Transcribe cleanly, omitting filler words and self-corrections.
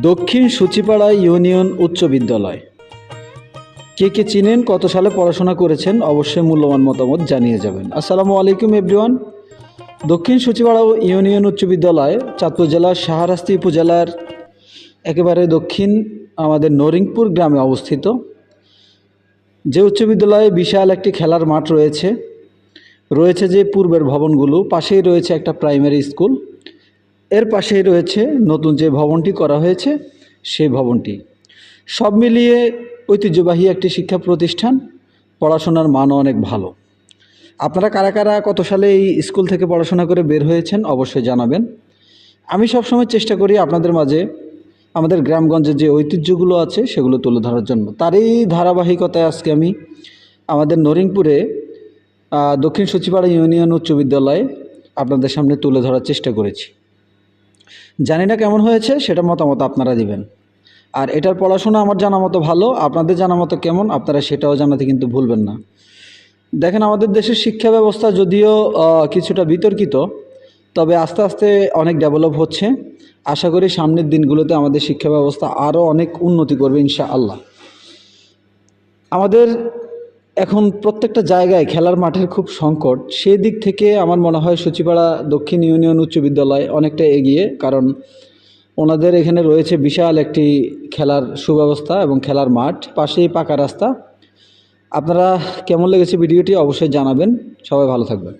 দক্ষিণ সূচিপাড়া ইউনিয়ন উচ্চ বিদ্যালয়। কে কে চিনেন, কত সালে পড়াশোনা করেছেন, অবশ্যই মূল্যবান মতামত জানিয়ে যাবেন। আসসালামু আলাইকুম এভরিওয়ান। দক্ষিণ সূচিপাড়া ইউনিয়ন উচ্চ বিদ্যালয় চাঁদপুর জেলার শাহরাস্তি উপজেলার একেবারে দক্ষিণ আমাদের নরিংপুর গ্রামে অবস্থিত। যে উচ্চ বিদ্যালয়ে বিশাল একটি খেলার মাঠ রয়েছে, রয়েছে যে পূর্বের ভবনগুলো, পাশেই রয়েছে একটা প্রাইমারি স্কুল, এর পাশেই রয়েছে নতুন যে ভবনটি করা হয়েছে সেই ভবনটি। সব মিলিয়ে ঐতিহ্যবাহী একটি শিক্ষা প্রতিষ্ঠান, পড়াশোনার মানও অনেক ভালো। আপনারা কারা কারা কত সালে এই স্কুল থেকে পড়াশোনা করে বের হয়েছেন অবশ্যই জানাবেন। আমি সবসময় চেষ্টা করি আপনাদের মাঝে আমাদের গ্রামগঞ্জের যে ঐতিহ্যগুলো আছে সেগুলো তুলে ধরার জন্য। তারই ধারাবাহিকতায় আজকে আমি আমাদের নরিংপুরে দক্ষিণ সূচিপাড়া ইউনিয়ন উচ্চ বিদ্যালয়ে আপনাদের সামনে তুলে ধরার চেষ্টা করেছি। জানি না কেমন হয়েছে, সেটা মতামত আপনারা দিবেন। আর এটার পড়াশোনা আমার জানা মতো ভালো, আপনাদের জানা মতো কেমন আপনারা সেটাও জানাতে কিন্তু ভুলবেন না। দেখেন, আমাদের দেশের শিক্ষা ব্যবস্থা যদিও কিছুটা বিতর্কিত, তবে আস্তে আস্তে অনেক ডেভেলপ হচ্ছে। আশা করি সামনের দিনগুলোতে আমাদের শিক্ষা ব্যবস্থা আরও অনেক উন্নতি করবে ইনশাআল্লাহ। আমাদের এখন প্রত্যেকটা জায়গায় খেলার মাঠের খুব সংকট। সেই দিক থেকে আমার মনে হয় সূচিপাড়া দক্ষিণ ইউনিয়ন উচ্চ বিদ্যালয় অনেকটা এগিয়ে, কারণ ওনাদের এখানে রয়েছে বিশাল একটি খেলার সুব্যবস্থা এবং খেলার মাঠ, পাশেই পাকা রাস্তা। আপনারা কেমন লেগেছে ভিডিওটি অবশ্যই জানাবেন। সবাই ভালো থাকবেন।